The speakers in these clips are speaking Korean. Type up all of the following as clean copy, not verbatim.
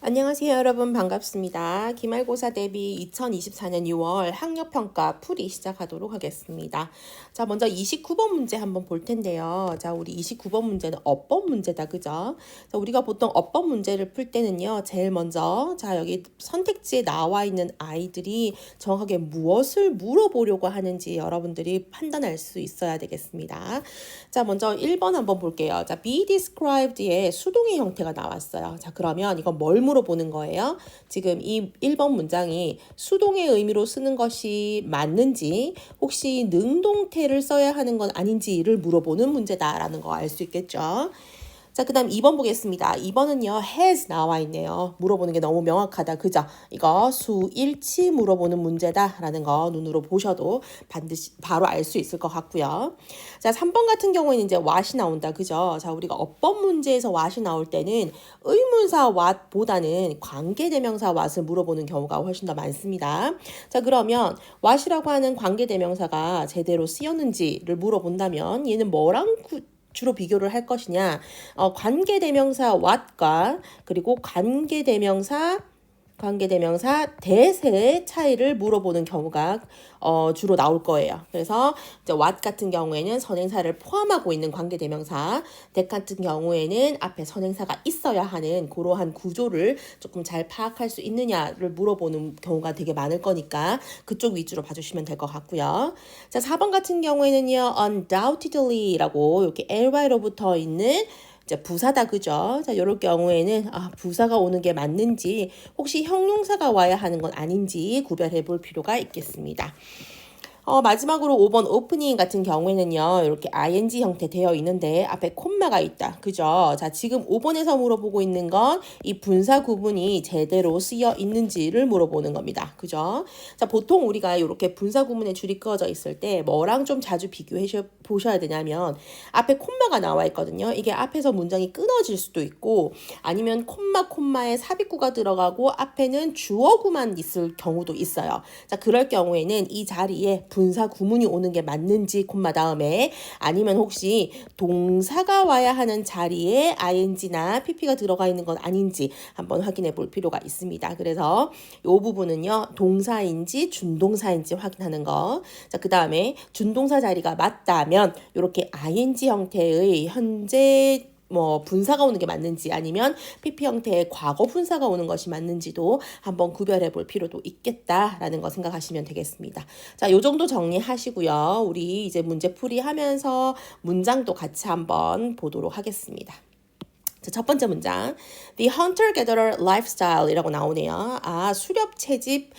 안녕하세요, 여러분. 반갑습니다. 기말고사 대비 2024년 6월 학력평가 풀이 시작하도록 하겠습니다. 자, 먼저 29번 문제 한번 볼 텐데요. 자, 우리 29번 문제는 어법 문제다, 그죠? 자, 우리가 보통 어법 문제를 풀 때는요, 제일 먼저, 자, 여기 선택지에 나와 있는 아이들이 정확하게 무엇을 물어보려고 하는지 여러분들이 판단할 수 있어야 되겠습니다. 자, 먼저 1번 한번 볼게요. 자, be described의 수동의 형태가 나왔어요. 자, 그러면 이건 뭘 물어보는 거예요? 지금 이 1번 문장이 수동의 의미로 쓰는 것이 맞는지, 혹시 능동태를 써야 하는 건 아닌지를 물어보는 문제다라는 거 알 수 있겠죠? 자, 그 다음 2번 보겠습니다. 2번은요, has 나와 있네요. 물어보는 게 너무 명확하다. 그죠? 이거 수일치 물어보는 문제다라는 거 눈으로 보셔도 반드시 바로 알 수 있을 것 같고요. 자, 3번 같은 경우에는 이제 what이 나온다. 그죠? 자, 우리가 어법 문제에서 what이 나올 때는 의문사 what보다는 관계대명사 what을 물어보는 경우가 훨씬 더 많습니다. 자, 그러면 what이라고 하는 관계대명사가 제대로 쓰였는지를 물어본다면 얘는 뭐랑 주로 비교를 할 것이냐? 관계대명사 what과 그리고 관계대명사 that의 차이를 물어보는 경우가 주로 나올 거예요. 그래서 이제 what 같은 경우에는 선행사를 포함하고 있는 관계대명사, that 같은 경우에는 앞에 선행사가 있어야 하는 그러한 구조를 조금 잘 파악할 수 있느냐를 물어보는 경우가 되게 많을 거니까 그쪽 위주로 봐주시면 될 것 같고요. 자, 4번 같은 경우에는요, undoubtedly라고 이렇게 ly로 붙어 있는 이제 부사다, 그죠? 자, 이럴 경우에는 부사가 오는 게 맞는지, 혹시 형용사가 와야 하는 건 아닌지 구별해 볼 필요가 있겠습니다. 마지막으로 5번 오프닝 같은 경우에는요, 이렇게 ing 형태 되어 있는데 앞에 콤마가 있다. 그죠? 자, 지금 5번에서 물어보고 있는 건 이 분사 구문이 제대로 쓰여 있는지를 물어보는 겁니다. 그죠? 자, 보통 우리가 이렇게 분사 구문에 줄이 그어져 있을 때 뭐랑 좀 자주 비교해 보셔야 되냐면 앞에 콤마가 나와 있거든요. 이게 앞에서 문장이 끊어질 수도 있고 아니면 콤마에 삽입구가 들어가고 앞에는 주어구만 있을 경우도 있어요. 자, 그럴 경우에는 이 자리에 분사 구문이 오는 게 맞는지 콤마 다음에 아니면 혹시 동사가 와야 하는 자리에 ing나 pp가 들어가 있는 건 아닌지 한번 확인해 볼 필요가 있습니다. 그래서 이 부분은요, 동사인지 준동사인지 확인하는 거. 자, 그 다음에 준동사 자리가 맞다면 이렇게 ing 형태의 현재 분사가 오는 게 맞는지 아니면 PP 형태의 과거 분사가 오는 것이 맞는지도 한번 구별해 볼 필요도 있겠다라는 거 생각하시면 되겠습니다. 자, 요 정도 정리하시고요. 우리 이제 문제풀이 하면서 문장도 같이 한번 보도록 하겠습니다. 자, 첫 번째 문장. The hunter-gatherer lifestyle이라고 나오네요. 수렵 채집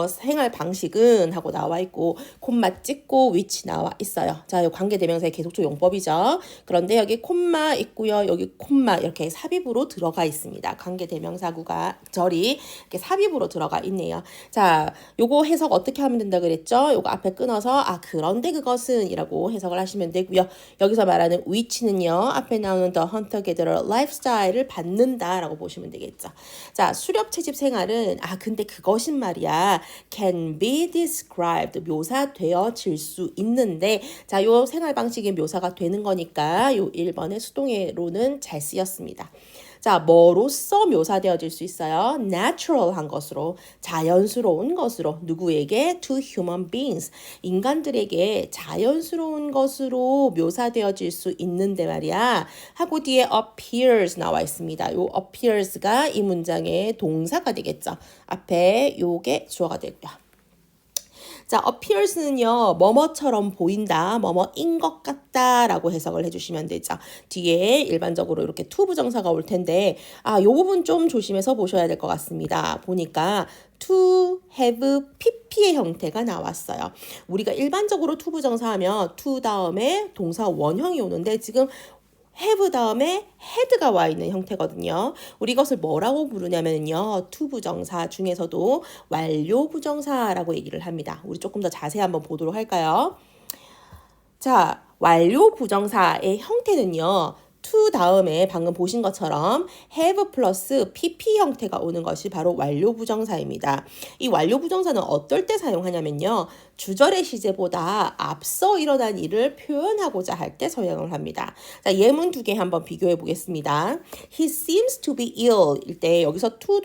생활 방식은 하고 나와 있고 콤마 찍고 which 나와 있어요. 자, 이 관계대명사의 계속적 용법이죠. 그런데 여기 콤마 있고요. 여기 콤마 이렇게 삽입으로 들어가 있습니다. 관계대명사구가 절이 이렇게 삽입으로 들어가 있네요. 자, 요거 해석 어떻게 하면 된다 그랬죠? 요거 앞에 끊어서 그런데 그것은 이라고 해석을 하시면 되고요. 여기서 말하는 which는요. 앞에 나오는 the hunter-gatherer lifestyle을 받는다라고 보시면 되겠죠. 자, 수렵 채집 생활은 근데 그것인 말이야 can be described 묘사되어질 수 있는데 자, 요 생활 방식의 묘사가 되는 거니까 요 1번의 수동의로는 잘 쓰였습니다. 자, 뭐로써 묘사되어질 수 있어요? natural한 것으로, 자연스러운 것으로, 누구에게? to human beings, 인간들에게 자연스러운 것으로 묘사되어질 수 있는데 말이야. 하고 뒤에 appears 나와 있습니다. 요 appears가 이 문장의 동사가 되겠죠. 앞에 요게 주어가 되고요. 자, appears는요, 뭐뭐처럼 보인다, 뭐뭐인 것 같다라고 해석을 해주시면 되죠. 뒤에 일반적으로 이렇게 to 부정사가 올 텐데, 요 부분 좀 조심해서 보셔야 될 것 같습니다. 보니까 to, have, pp의 형태가 나왔어요. 우리가 일반적으로 to 부정사 하면 to 다음에 동사 원형이 오는데 지금 have 다음에 had가 와 있는 형태거든요. 우리 이것을 뭐라고 부르냐면요. to 부정사 중에서도 완료 부정사라고 얘기를 합니다. 우리 조금 더 자세히 한번 보도록 할까요? 자, 완료 부정사의 형태는요. to 다음에 방금 보신 것처럼 have 플러스 pp 형태가 오는 것이 바로 완료 부정사입니다. 이 완료 부정사는 어떨 때 사용하냐면요. 주절의 시제보다 앞서 일어난 일을 표현하고자 할 때 사용을 합니다. 자, 예문 두 개 한번 비교해 보겠습니다. He seems to be ill 일 때 여기서 to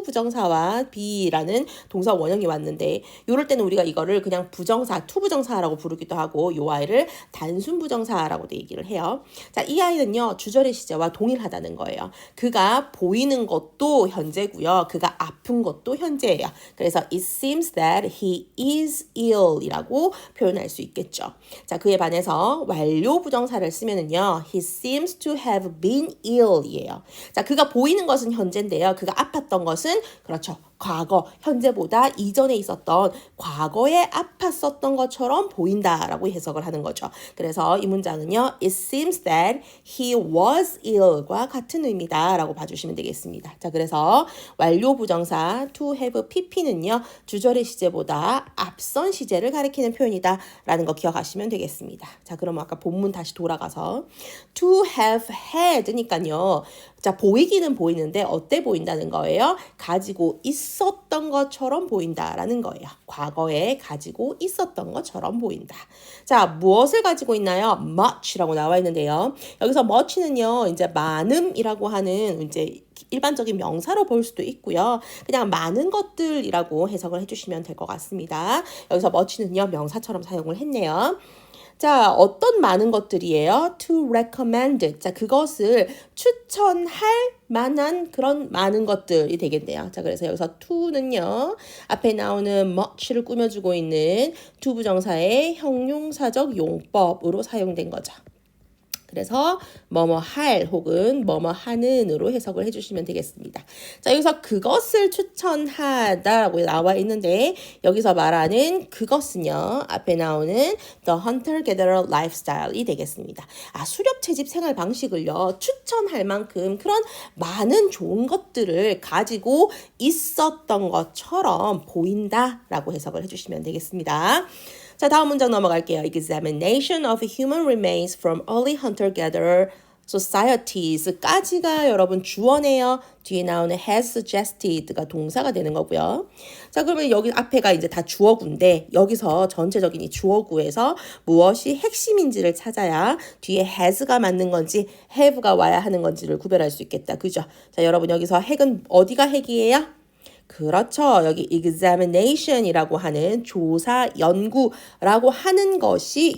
부정사와 be라는 동사 원형이 왔는데 이럴 때는 우리가 이거를 그냥 부정사, to 부정사라고 부르기도 하고 이 아이를 단순 부정사라고도 얘기를 해요. 자, 이 아이는요 주절의 시제와 동일하다는 거예요. 그가 보이는 것도 현재고요. 그가 아픈 것도 현재예요. 그래서 it seems that he is ill 이라고 표현할 수 있겠죠. 자, 그에 반해서 완료 부정사를 쓰면은요 he seems to have been ill 이에요. 자, 그가 보이는 것은 현재인데요. 그가 아팠던 것은 그렇죠. 과거, 현재보다 이전에 있었던 과거에 아팠었던 것처럼 보인다라고 해석을 하는 거죠. 그래서 이 문장은요. It seems that he was ill과 같은 의미다라고 봐주시면 되겠습니다. 자, 그래서 완료 부정사 to have pp는요. 주절의 시제보다 앞선 시제를 가리키는 표현이다라는 거 기억하시면 되겠습니다. 자, 그럼 아까 본문 다시 돌아가서 to have had니까요. 자, 보이기는 보이는데 어때 보인다는 거예요? 가지고 있었던 것처럼 보인다라는 거예요. 과거에 가지고 있었던 것처럼 보인다. 자, 무엇을 가지고 있나요? much라고 나와 있는데요. 여기서 much는요, 이제 많음이라고 하는 이제 일반적인 명사로 볼 수도 있고요. 그냥 많은 것들이라고 해석을 해주시면 될 것 같습니다. 여기서 much는요, 명사처럼 사용을 했네요. 자, 어떤 많은 것들이에요? To recommend. 자, 그것을 추천할 만한 그런 많은 것들이 되겠네요. 자, 그래서 여기서 to는요. 앞에 나오는 much를 꾸며주고 있는 to 부정사의 형용사적 용법으로 사용된 거죠. 그래서 뭐뭐 할 혹은 뭐뭐 하는으로 해석을 해주시면 되겠습니다. 자, 여기서 그것을 추천하다라고 나와 있는데 여기서 말하는 그것은요. 앞에 나오는 the hunter-gatherer lifestyle이 되겠습니다. 아, 수렵 채집 생활 방식을요. 추천할 만큼 그런 많은 좋은 것들을 가지고 있었던 것처럼 보인다라고 해석을 해주시면 되겠습니다. 자, 다음 문장 넘어갈게요. Examination of human remains from early hunter-gatherer societies까지가 여러분 주어네요. 뒤에 나오는 has suggested,가 동사가 되는 거고요. 자, 그러면 여기 앞에가 이제 다 주어구인데 여기서 전체적인 이 주어구에서 무엇이 핵심인지를 찾아야 뒤에 has가 맞는 건지 have가 와야 하는 건지를 구별할 수 있겠다. 그죠? 자, 여러분 여기서 핵은 어디가 핵이에요? 그렇죠. 여기 examination이라고 하는 조사, 연구라고 하는 것이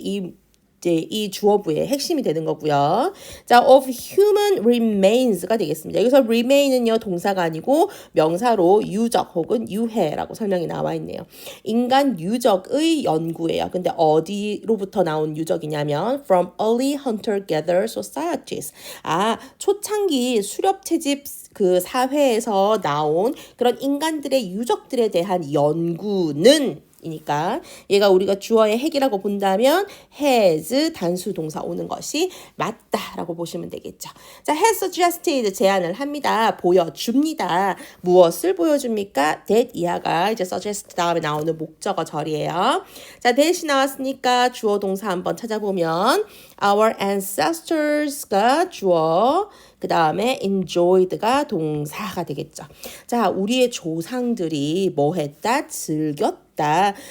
이 주어부의 핵심이 되는 거고요. 자, of human remains가 되겠습니다. 여기서 remain은요, 동사가 아니고 명사로 유적 혹은 유해라고 설명이 나와 있네요. 인간 유적의 연구예요. 근데 어디로부터 나온 유적이냐면 from early hunter-gatherer societies. 아, 초창기 수렵 채집 그 사회에서 나온 그런 인간들의 유적들에 대한 연구는 이니까 얘가 우리가 주어의 핵이라고 본다면 has 단수 동사 오는 것이 맞다라고 보시면 되겠죠. 자, has suggested 제안을 합니다. 보여줍니다. 무엇을 보여줍니까? that 이하가 이제 suggest 다음에 나오는 목적어 절이에요. 자, that이 나왔으니까 주어 동사 한번 찾아보면 our ancestors가 주어, 그 다음에 enjoyed가 동사가 되겠죠. 자, 우리의 조상들이 뭐 했다? 즐겼다.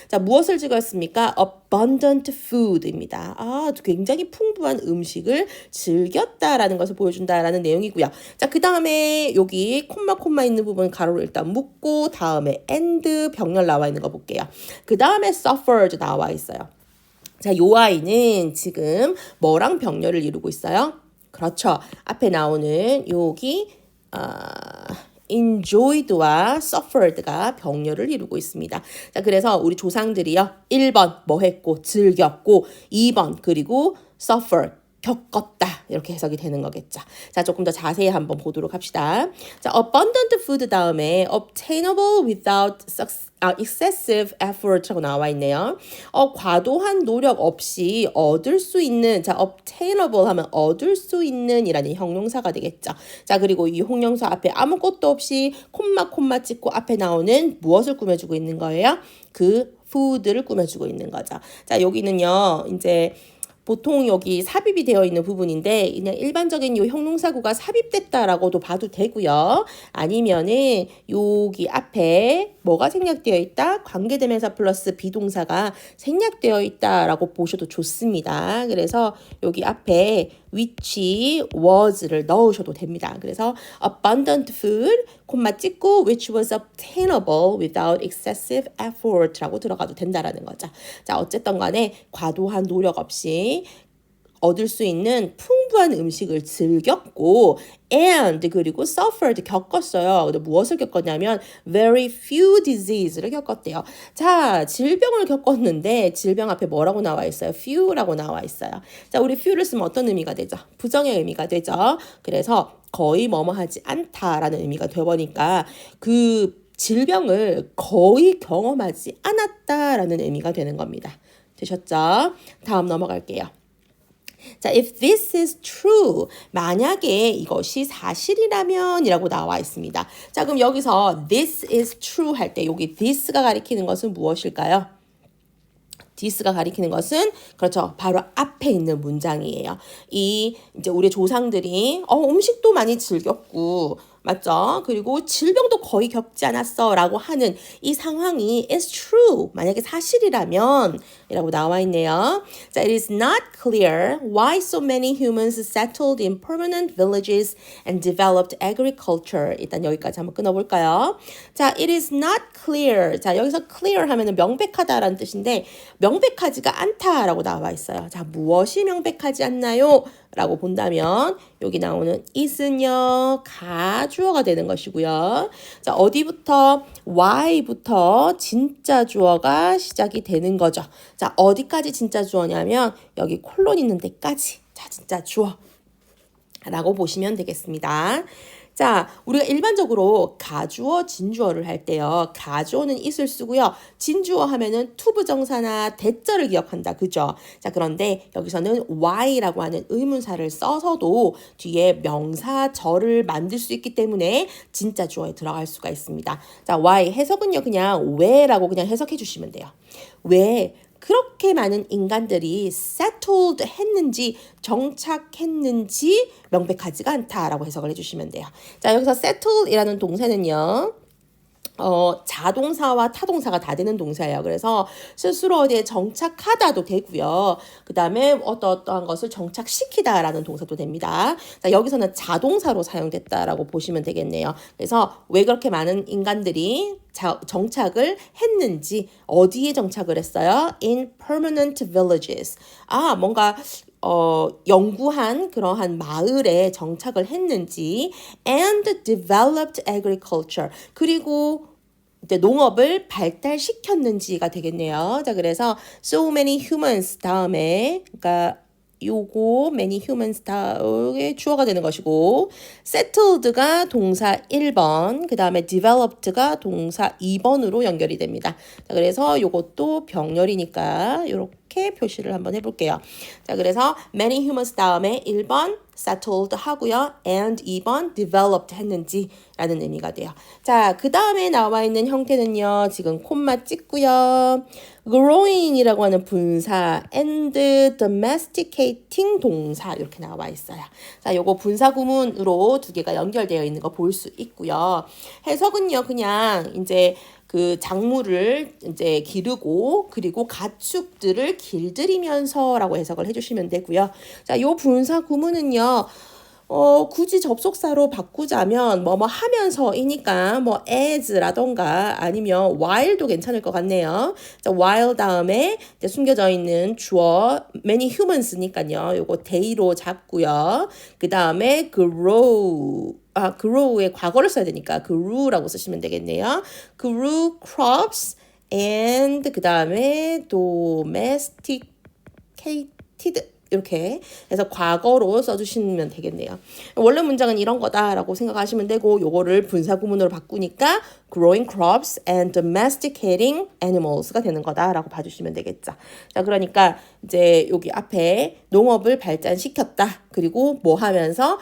자, 무엇을 즐겼습니까? abundant food입니다. 아, 굉장히 풍부한 음식을 즐겼다라는 것을 보여준다라는 내용이고요. 자, 그 다음에 여기 콤마 있는 부분 가로로 일단 묶고 다음에 and 병렬 나와 있는 거 볼게요. 그 다음에 suffered 나와 있어요. 자, 요 아이는 지금 뭐랑 병렬을 이루고 있어요? 그렇죠. 앞에 나오는 여기 enjoyed와 suffered가 병렬을 이루고 있습니다. 자, 그래서 우리 조상들이요. 1번 뭐 했고 즐겼고 2번 그리고 suffered 겪었다 이렇게 해석이 되는 거겠죠. 자, 조금 더 자세히 한번 보도록 합시다. 자, abundant food 다음에 obtainable without excessive effort라고 나와 있네요. 과도한 노력 없이 얻을 수 있는, 자, obtainable 하면 얻을 수 있는 이라는 형용사가 되겠죠. 자, 그리고 이 형용사 앞에 아무것도 없이 콤마 찍고 앞에 나오는 무엇을 꾸며주고 있는 거예요? 그 food를 꾸며주고 있는 거죠. 자, 여기는요, 이제 보통 여기 삽입이 되어 있는 부분인데 그냥 일반적인 요 형용사구가 삽입됐다라고도 봐도 되고요. 아니면은 여기 앞에 뭐가 생략되어 있다? 관계대명사 플러스 비동사가 생략되어 있다라고 보셔도 좋습니다. 그래서 여기 앞에 which was를 넣으셔도 됩니다. 그래서 abundant food, 콤마 찍고 which was obtainable without excessive effort라고 들어가도 된다라는 거죠. 자, 어쨌든 간에 과도한 노력 없이 얻을 수 있는 풍부한 음식을 즐겼고 and 그리고 suffered 겪었어요. 근데 무엇을 겪었냐면 very few disease를 겪었대요. 자, 질병을 겪었는데 질병 앞에 뭐라고 나와 있어요? few라고 나와 있어요. 자, 우리 few를 쓰면 어떤 의미가 되죠? 부정의 의미가 되죠. 그래서 거의 뭐뭐 하지 않다라는 의미가 되버니까 그 질병을 거의 경험하지 않았다라는 의미가 되는 겁니다. 되셨죠? 다음 넘어갈게요. 자, if this is true, 만약에 이것이 사실이라면 이라고 나와 있습니다. 자, 그럼 여기서 this is true 할 때 여기 this가 가리키는 것은 무엇일까요? this가 가리키는 것은 그렇죠. 바로 앞에 있는 문장이에요. 이제 우리 조상들이 음식도 많이 즐겼고 맞죠? 그리고 질병도 거의 겪지 않았어 라고 하는 이 상황이 is true. 만약에 사실이라면 이라고 나와 있네요. 자, it is not clear why so many humans settled in permanent villages and developed agriculture. 일단 여기까지 한번 끊어볼까요? 자, it is not clear. 자, 여기서 clear 하면은 명백하다라는 뜻인데 명백하지가 않다라고 나와 있어요. 자, 무엇이 명백하지 않나요? 라고 본다면 여기 나오는 is은요 가주어가 되는 것이고요. 자, 어디부터 why부터 진짜 주어가 시작이 되는 거죠. 자, 어디까지 진짜 주어냐면 여기 콜론 있는 데까지 자 진짜 주어 라고 보시면 되겠습니다. 자, 우리가 일반적으로 가주어, 진주어를 할 때요. 가주어는 is을 쓰고요. 진주어 하면은 투부정사나 대절을 기억한다. 그죠? 자, 그런데 여기서는 why라고 하는 의문사를 써서도 뒤에 명사, 절을 만들 수 있기 때문에 진짜 주어에 들어갈 수가 있습니다. 자, why 해석은요. 그냥 왜라고 그냥 해석해 주시면 돼요. 왜? 그렇게 많은 인간들이 settled 했는지 정착했는지 명백하지가 않다라고 해석을 해주시면 돼요. 자, 여기서 settled이라는 동사는요. 자동사와 타동사가 다 되는 동사예요. 그래서 스스로 어디에 정착하다도 되고요. 그 다음에 어떠한 것을 정착시키다라는 동사도 됩니다. 자, 여기서는 자동사로 사용됐다라고 보시면 되겠네요. 그래서 왜 그렇게 많은 인간들이 정착을 했는지 어디에 정착을 했어요? In permanent villages. 뭔가 연구한 그러한 마을에 정착을 했는지 and developed agriculture 그리고 이제 농업을 발달시켰는지가 되겠네요. 자, 그래서 so many humans 다음에 그러니까 요거 many humans 다음에 주어가 되는 것이고 settled가 동사 1번 그 다음에 developed가 동사 2번으로 연결이 됩니다. 자, 그래서 요것도 병렬이니까 요렇게 표시를 한번 해볼게요. 자, 그래서 many humans 다음에 1번 settled 하고요. and 2번 developed 했는지 라는 의미가 돼요. 자, 그 다음에 나와 있는 형태는요. 지금 콤마 찍고요. growing이라고 하는 분사 and domesticating 동사 이렇게 나와 있어요. 자, 요거 분사 구문으로 두 개가 연결되어 있는 거 볼 수 있고요. 해석은요. 그냥 이제 그 작물을 이제 기르고 그리고 가축들을 길들이면서라고 해석을 해주시면 되고요. 자, 요 분사 구문은요. 굳이 접속사로 바꾸자면 뭐뭐 하면서이니까 뭐 as라던가 아니면 while도 괜찮을 것 같네요. 자, while 다음에 이제 숨겨져 있는 주어 many humans니까요. 요거 they로 잡고요. 그 다음에 grow의 과거를 써야 되니까 grew라고 쓰시면 되겠네요. grew crops and 그 다음에 domesticated 이렇게 해서 과거로 써주시면 되겠네요. 원래 문장은 이런 거다라고 생각하시면 되고 요거를 분사 구문으로 바꾸니까 growing crops and domesticating animals가 되는 거다라고 봐주시면 되겠죠. 자, 그러니까 이제 여기 앞에 농업을 발전시켰다. 그리고 뭐 하면서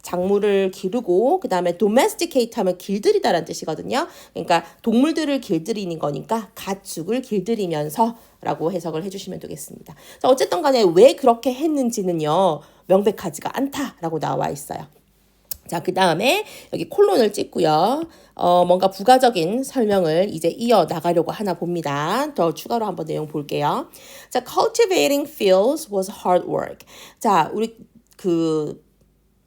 작물을 기르고 그 다음에 domesticate 하면 길들이다라는 뜻이거든요. 그러니까 동물들을 길들이는 거니까 가축을 길들이면서 라고 해석을 해주시면 되겠습니다. 자, 어쨌든 간에 왜 그렇게 했는지는요. 명백하지가 않다라고 나와 있어요. 자, 그 다음에 여기 콜론을 찍고요. 뭔가 부가적인 설명을 이제 이어 나가려고 하나 봅니다. 더 추가로 한번 내용 볼게요. 자, cultivating fields was hard work. 자, 우리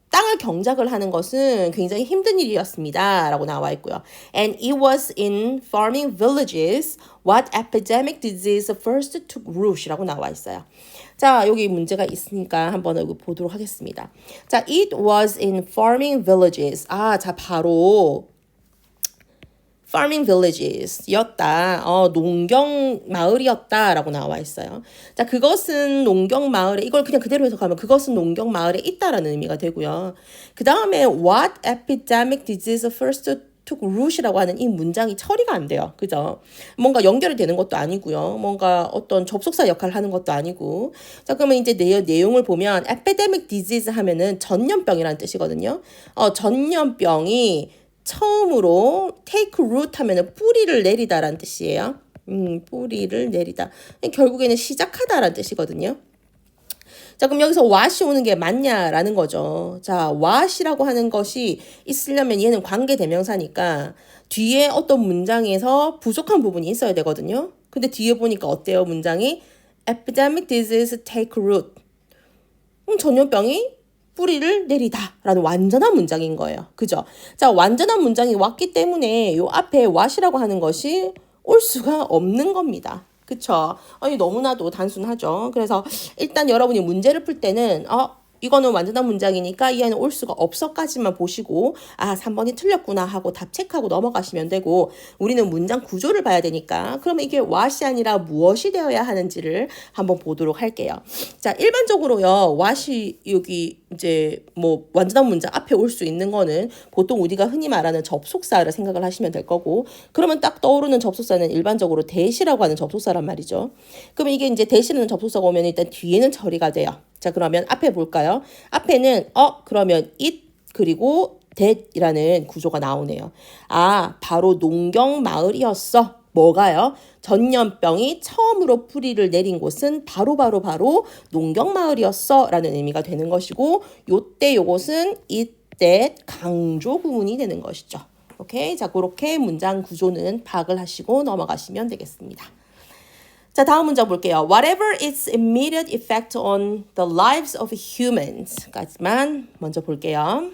땅을 경작을 하는 것은 굉장히 힘든 일이었습니다. 라고 나와 있고요. And it was in farming villages what epidemic disease first took root 라고 나와 있어요. 자, 여기 문제가 있으니까 한번 여기 보도록 하겠습니다. 자, it was in farming villages. 자, 바로 farming villages였다. 농경 마을이었다라고 나와 있어요. 자, 그것은 농경 마을에 이걸 그냥 그대로 해석하면 그것은 농경 마을에 있다라는 의미가 되고요. 그 다음에 what epidemic disease first took root이라고 하는 이 문장이 처리가 안 돼요. 그죠? 뭔가 연결이 되는 것도 아니고요. 뭔가 어떤 접속사 역할을 하는 것도 아니고. 자, 그러면 이제 내용을 보면 epidemic disease 하면은 전염병이라는 뜻이거든요. 전염병이 처음으로 take root 하면은 뿌리를 내리다라는 뜻이에요. 뿌리를 내리다. 결국에는 시작하다라는 뜻이거든요. 자, 그럼 여기서 what이 오는 게 맞냐라는 거죠. 자, what이라고 하는 것이 있으려면 얘는 관계대명사니까 뒤에 어떤 문장에서 부족한 부분이 있어야 되거든요. 근데 뒤에 보니까 어때요, 문장이? epidemic disease take root. 전염병이 뿌리를 내리다라는 완전한 문장인 거예요. 그죠? 자, 완전한 문장이 왔기 때문에 요 앞에 what이라고 하는 것이 올 수가 없는 겁니다. 그쵸? 아니, 너무나도 단순하죠. 그래서 일단 여러분이 문제를 풀 때는 이거는 완전한 문장이니까 이 안에 올 수가 없어까지만 보시고 3번이 틀렸구나 하고 답 체크하고 넘어가시면 되고 우리는 문장 구조를 봐야 되니까 그러면 이게 what이 아니라 무엇이 되어야 하는지를 한번 보도록 할게요. 자, 일반적으로요. what이 여기 이제 뭐 완전한 문장 앞에 올 수 있는 거는 보통 우리가 흔히 말하는 접속사를 생각을 하시면 될 거고 그러면 딱 떠오르는 접속사는 일반적으로 대시라고 하는 접속사란 말이죠. 그러면 이게 이제 대시라는 접속사가 오면 일단 뒤에는 처리가 돼요. 자, 그러면 앞에 볼까요? 앞에는 그러면 it 그리고 that이라는 구조가 나오네요. 바로 농경 마을이었어. 뭐가요? 전염병이 처음으로 뿌리를 내린 곳은 바로 농경 마을이었어 라는 의미가 되는 것이고 요때 요것은 it, that 강조 구문이 되는 것이죠. 오케이? 자, 그렇게 문장 구조는 파악을 하시고 넘어가시면 되겠습니다. 자, 다음 문장 볼게요. Whatever its immediate effect on the lives of humans 까지만 먼저 볼게요.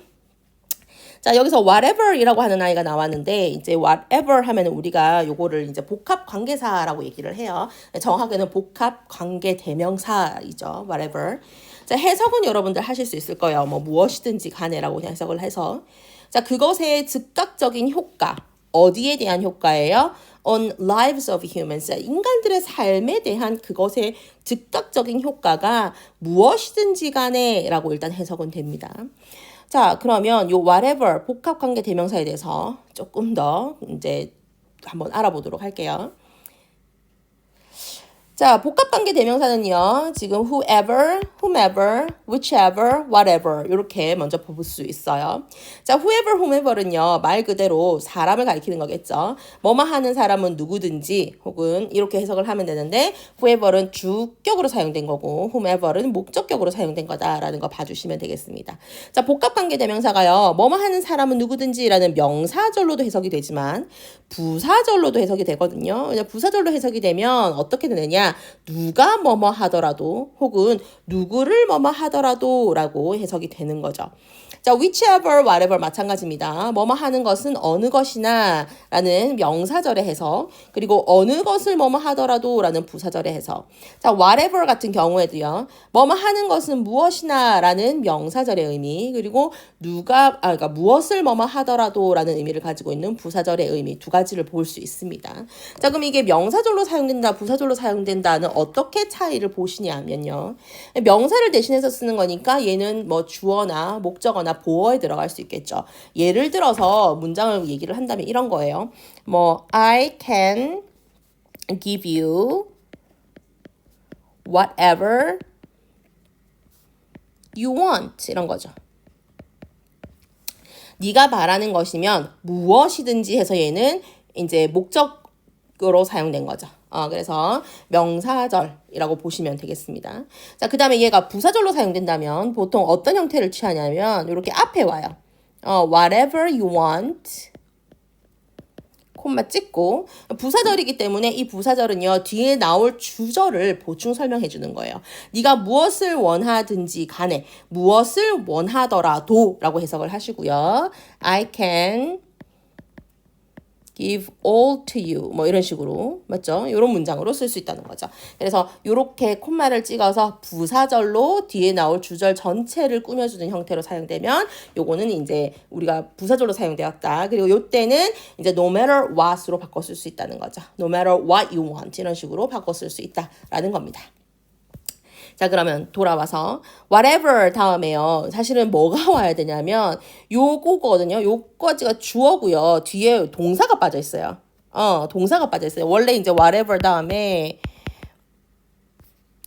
자, 여기서 whatever이라고 하는 아이가 나왔는데 이제 whatever 하면 우리가 요거를 이제 복합 관계사라고 얘기를 해요. 정확하게는 복합 관계 대명사이죠. whatever. 자, 해석은 여러분들 하실 수 있을 거예요. 뭐 무엇이든지 간에라고 그냥 해석을 해서. 자, 그것의 즉각적인 효과. 어디에 대한 효과예요? On lives of humans. 인간들의 삶에 대한 그것의 즉각적인 효과가 무엇이든지 간에 라고 일단 해석은 됩니다. 자, 그러면 요 whatever 복합관계 대명사에 대해서 조금 더 이제 한번 알아보도록 할게요. 자, 복합관계 대명사는요. 지금 whoever, whomever, whichever, whatever 이렇게 먼저 볼 수 있어요. 자, whoever, whomever는요. 말 그대로 사람을 가리키는 거겠죠. 뭐뭐 하는 사람은 누구든지 혹은 이렇게 해석을 하면 되는데 whoever는 주격으로 사용된 거고 whomever는 목적격으로 사용된 거다라는 거 봐주시면 되겠습니다. 자, 복합관계 대명사가요. 뭐뭐 하는 사람은 누구든지라는 명사절로도 해석이 되지만 부사절로도 해석이 되거든요. 부사절로 해석이 되면 어떻게 되느냐? 누가 뭐뭐 하더라도 혹은 누구를 뭐뭐 하더라도 라고 해석이 되는 거죠. 자, whichever, whatever 마찬가지입니다. 뭐뭐 하는 것은 어느 것이나 라는 명사절의 해석 그리고 어느 것을 뭐뭐 하더라도 라는 부사절의 해석. 자, whatever 같은 경우에도요. 뭐뭐 하는 것은 무엇이나 라는 명사절의 의미 그리고 그러니까 무엇을 뭐뭐 하더라도 라는 의미를 가지고 있는 부사절의 의미 두 가지를 볼 수 있습니다. 자, 그럼 이게 명사절로 사용된다, 부사절로 사용된다는 어떻게 차이를 보시냐면요. 명사를 대신해서 쓰는 거니까 얘는 뭐 주어나 목적어나 보어에 들어갈 수 있겠죠. 예를 들어서 문장을 얘기를 한다면 이런 거예요. 뭐 I can give you whatever you want 이런 거죠. 네가 바라는 것이면 무엇이든지 해서 얘는 이제 목적으로 사용된 거죠. 그래서 명사절이라고 보시면 되겠습니다. 자, 그 다음에 얘가 부사절로 사용된다면 보통 어떤 형태를 취하냐면 이렇게 앞에 와요. whatever you want, 콤마 찍고 부사절이기 때문에 이 부사절은요 뒤에 나올 주절을 보충 설명해 주는 거예요. 네가 무엇을 원하든지 간에 무엇을 원하더라도 라고 해석을 하시고요. I can give all to you 뭐 이런 식으로 맞죠? 이런 문장으로 쓸 수 있다는 거죠. 그래서 이렇게 콤마를 찍어서 부사절로 뒤에 나올 주절 전체를 꾸며주는 형태로 사용되면 요거는 이제 우리가 부사절로 사용되었다. 그리고 요때는 이제 no matter what으로 바꿔 쓸 수 있다는 거죠. no matter what you want 이런 식으로 바꿔 쓸 수 있다라는 겁니다. 자, 그러면 돌아와서 whatever 다음에요. 사실은 뭐가 와야 되냐면 요거거든요. 요거지가 주어고요. 뒤에 동사가 빠져 있어요. 동사가 빠져 있어요. 원래 이제 whatever 다음에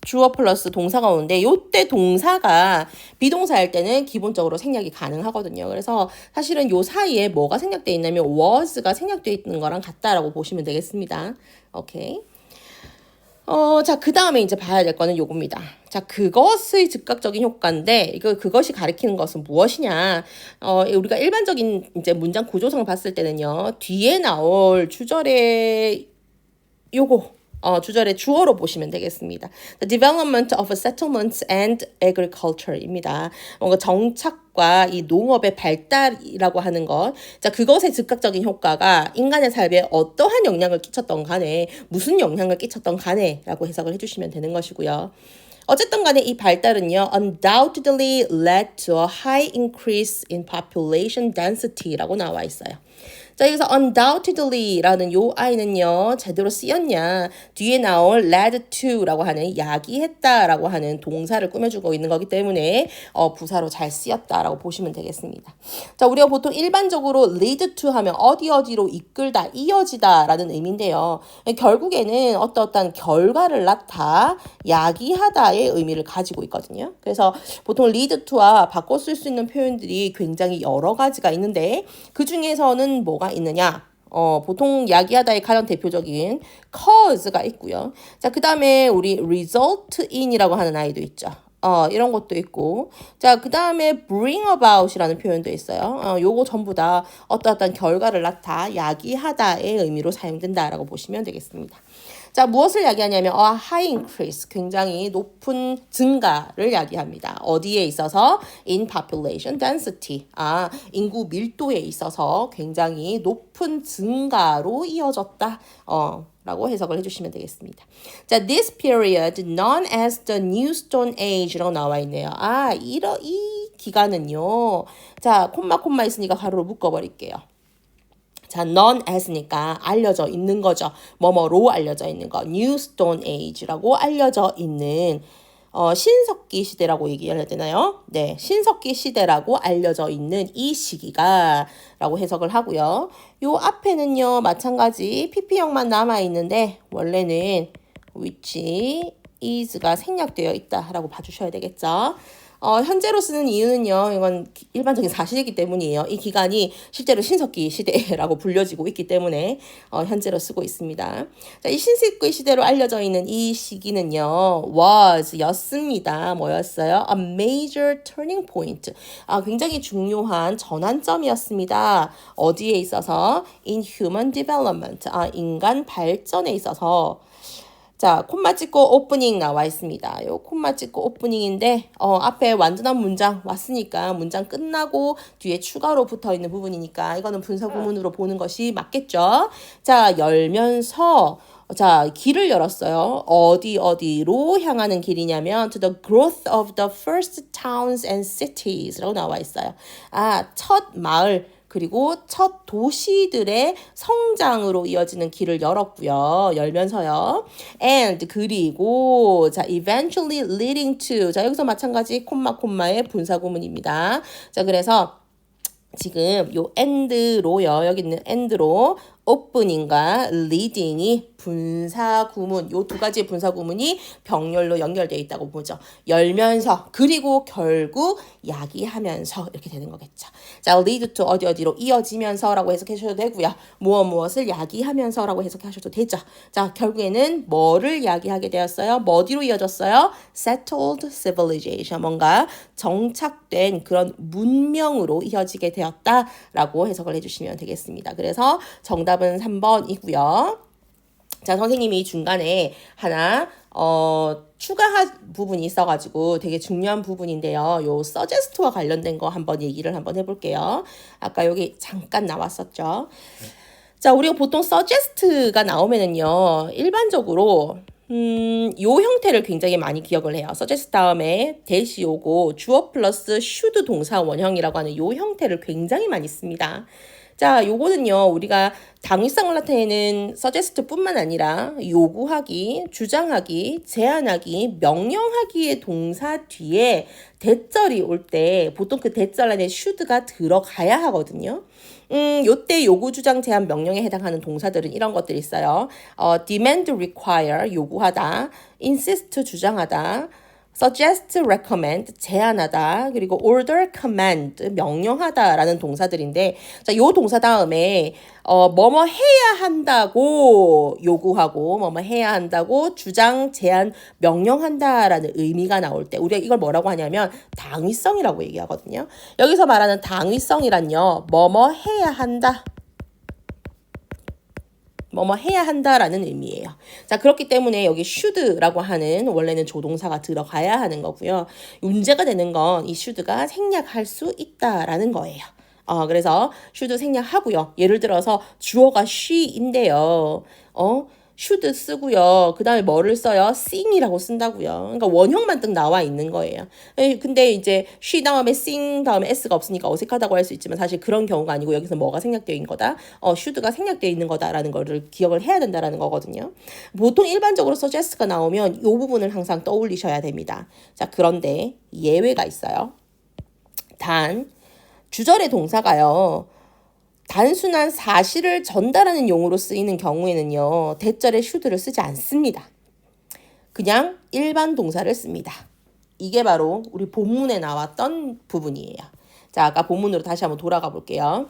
주어 플러스 동사가 오는데 요때 동사가 비동사일 때는 기본적으로 생략이 가능하거든요. 그래서 사실은 요 사이에 뭐가 생략되어 있냐면 was가 생략되어 있는 거랑 같다라고 보시면 되겠습니다. 오케이. 자, 그 다음에 이제 봐야 될 거는 요겁니다. 자, 그것의 즉각적인 효과인데, 그것이 가리키는 것은 무엇이냐? 우리가 일반적인 이제 문장 구조성을 봤을 때는요, 뒤에 나올 주절의 주절의 주어로 보시면 되겠습니다. The development of settlements and agriculture입니다. 뭔가 정착과 이 농업의 발달이라고 하는 것. 자, 그것의 즉각적인 효과가 인간의 삶에 어떠한 영향을 끼쳤던 간에, 무슨 영향을 끼쳤던 간에라고 해석을 해주시면 되는 것이고요. 어쨌든 간에 이 발달은요, undoubtedly led to a high increase in population density라고 나와 있어요. 자, 여기서 undoubtedly라는 요 I는요, 제대로 쓰였냐, 뒤에 나올 led to라고 하는 야기했다라고 하는 동사를 꾸며주고 있는 거기 때문에 부사로 잘 쓰였다라고 보시면 되겠습니다. 자, 우리가 보통 일반적으로 lead to 하면 어디로 이끌다, 이어지다라는 의미인데요. 결국에는 어떠한 결과를 낳다, 야기하다의 의미를 가지고 있거든요. 그래서 보통 lead to와 바꿔 쓸 수 있는 표현들이 굉장히 여러 가지가 있는데 그 중에서는 뭐가 있느냐? 보통 야기하다의 가장 대표적인 cause가 있고요. 자, 그 다음에 우리 result in이라고 하는 아이도 있죠. 이런 것도 있고. 자, 그 다음에 bring about이라는 표현도 있어요. 요거 전부 다 어떠한 결과를 낳다, 야기하다의 의미로 사용된다라고 보시면 되겠습니다. 자, 무엇을 야기하냐면 high increase, 굉장히 높은 증가를 야기합니다. 어디에 있어서? in population density, 인구 밀도에 있어서 굉장히 높은 증가로 이어졌다. 라고 해석을 해주시면 되겠습니다. 자, this period known as the New Stone Age라고 나와 있네요. 이 기간은요. 자, 콤마 있으니까 가로로 묶어버릴게요. 자, known as니까 알려져 있는 거죠. 뭐뭐로 알려져 있는 거. New Stone Age라고 알려져 있는 신석기 시대라고 얘기해야 되나요? 네, 신석기 시대라고 알려져 있는 이 시기가 라고 해석을 하고요. 요 앞에는요, 마찬가지 PP형만 남아있는데 원래는 which is가 생략되어 있다라고 봐주셔야 되겠죠. 현재로 쓰는 이유는요, 이건 일반적인 사실이기 때문이에요. 이 기간이 실제로 신석기 시대라고 불려지고 있기 때문에 현재로 쓰고 있습니다. 자, 이 신석기 시대로 알려져 있는 이 시기는요, was 였습니다. 뭐였어요? A major turning point. 굉장히 중요한 전환점이었습니다. 어디에 있어서? In human development. 인간 발전에 있어서. 자, 콤마 찍고 오프닝 나와 있습니다. 요 콤마 찍고 오프닝인데 앞에 완전한 문장 왔으니까 문장 끝나고 뒤에 추가로 붙어 있는 부분이니까 이거는 분사 구문으로 보는 것이 맞겠죠. 자, 열면서 자, 길을 열었어요. 어디로 향하는 길이냐면 to the growth of the first towns and cities라고 나와 있어요. 첫 마을 그리고 첫 도시들의 성장으로 이어지는 길을 열었고요. 열면서요. And 그리고 자, eventually leading to. 자, 여기서 마찬가지 콤마의 분사 구문입니다. 자, 그래서 지금 요 and로요. 여기 있는 and로 opening과 leading이 분사구문, 요 두 가지의 분사구문이 병렬로 연결되어 있다고 보죠. 열면서 그리고 결국 야기하면서 이렇게 되는 거겠죠. 자, lead to 어디로 이어지면서라고 해석하셔도 되고요. 무엇을 야기하면서라고 해석하셔도 되죠. 자, 결국에는 뭐를 야기하게 되었어요? 어디로 이어졌어요? settled civilization, 뭔가 정착된 그런 문명으로 이어지게 되었다라고 해석을 해주시면 되겠습니다. 그래서 정답은 3번이고요. 자, 선생님이 중간에 하나 추가한 부분이 있어가지고 되게 중요한 부분인데요. 요 suggest와 관련된 거 한번 얘기를 한번 해볼게요. 아까 여기 잠깐 나왔었죠. 자, 우리가 보통 suggest가 나오면은요, 일반적으로 요 형태를 굉장히 많이 기억을 해요. suggest 다음에 대시 오고 주어 플러스 should 동사 원형이라고 하는 요 형태를 굉장히 많이 씁니다. 자, 요거는요, 우리가 당위성을 나타내는 suggest 뿐만 아니라 요구하기, 주장하기, 제안하기, 명령하기의 동사 뒤에 대절이 올 때 보통 그 대절 안에 should가 들어가야 하거든요. 요때 요구, 주장, 제안, 명령에 해당하는 동사들은 이런 것들이 있어요. demand, require, 요구하다, insist, 주장하다, suggest, recommend, 제안하다, 그리고 order, command, 명령하다라는 동사들인데, 자, 요 동사 다음에 뭐뭐 해야 한다고 요구하고, 뭐뭐 해야 한다고 주장, 제안, 명령한다라는 의미가 나올 때, 우리가 이걸 뭐라고 하냐면 당위성이라고 얘기하거든요. 여기서 말하는 당위성이란요, 뭐뭐 해야 한다. 뭐뭐 해야 한다라는 의미예요. 자, 그렇기 때문에 여기 should라고 하는 원래는 조동사가 들어가야 하는 거고요. 문제가 되는 건 이 should가 생략할 수 있다라는 거예요. 그래서 should 생략하고요. 예를 들어서 주어가 she인데요. should 쓰고요. 그 다음에 뭐를 써요? sing이라고 쓴다고요. 그러니까 원형만 딱 나와 있는 거예요. 근데 이제 she 다음에 sing 다음에 s가 없으니까 어색하다고 할 수 있지만 사실 그런 경우가 아니고 여기서 뭐가 생략되어 있는 거다? should가 생략되어 있는 거다라는 거를 기억을 해야 된다라는 거거든요. 보통 일반적으로 suggest가 나오면 이 부분을 항상 떠올리셔야 됩니다. 자, 그런데 예외가 있어요. 단, 주절의 동사가요. 단순한 사실을 전달하는 용어로 쓰이는 경우에는요. 대절에 should를 쓰지 않습니다. 그냥 일반 동사를 씁니다. 이게 바로 우리 본문에 나왔던 부분이에요. 자, 아까 본문으로 다시 한번 돌아가 볼게요.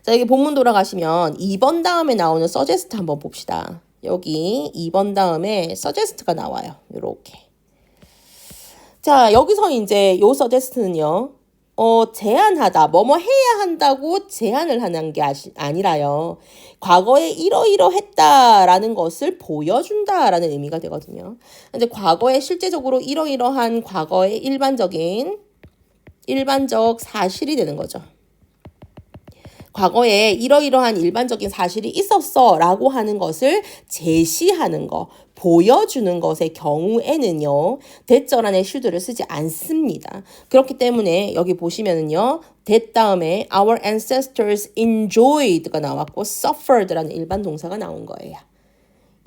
자, 여기 본문 돌아가시면 2번 다음에 나오는 suggest 한번 봅시다. 여기 2번 다음에 suggest가 나와요. 요렇게. 자, 여기서 이제 요 suggest는요. 제안하다, 뭐뭐 해야 한다고 제안을 하는 게 아니라요. 과거에 이러이러했다라는 것을 보여준다라는 의미가 되거든요. 이제 과거에 실제적으로 이러이러한 과거의 일반적 사실이 되는 거죠. 과거에 이러이러한 일반적인 사실이 있었어 라고 하는 것을 제시하는 거, 보여주는 것의 경우에는요. 대절 안에 should를 쓰지 않습니다. 그렇기 때문에 여기 보시면은요. that 다음에 our ancestors enjoyed가 나왔고 suffered라는 일반 동사가 나온 거예요.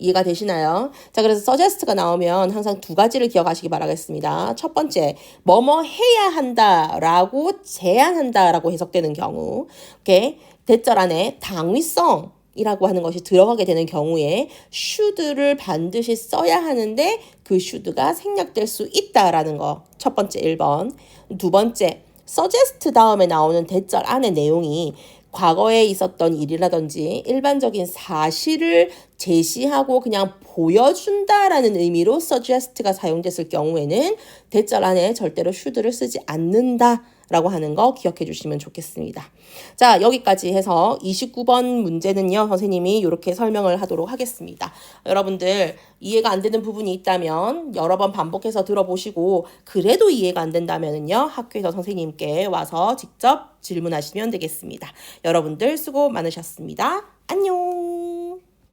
이해가 되시나요? 자, 그래서 suggest가 나오면 항상 두 가지를 기억하시기 바라겠습니다. 첫 번째, 뭐뭐 해야 한다라고 제안한다라고 해석되는 경우, 오케이? 대절 안에 당위성이라고 하는 것이 들어가게 되는 경우에 should를 반드시 써야 하는데 그 should가 생략될 수 있다라는 거. 첫 번째 1번. 두 번째, suggest 다음에 나오는 대절 안의 내용이 과거에 있었던 일이라든지 일반적인 사실을 제시하고 그냥 보여준다라는 의미로 suggest가 사용됐을 경우에는 대절 안에 절대로 should를 쓰지 않는다라고 하는 거 기억해 주시면 좋겠습니다. 자, 여기까지 해서 29번 문제는요. 선생님이 이렇게 설명을 하도록 하겠습니다. 여러분들 이해가 안 되는 부분이 있다면 여러 번 반복해서 들어보시고 그래도 이해가 안 된다면은요. 학교에서 선생님께 와서 직접 질문하시면 되겠습니다. 여러분들 수고 많으셨습니다. 안녕.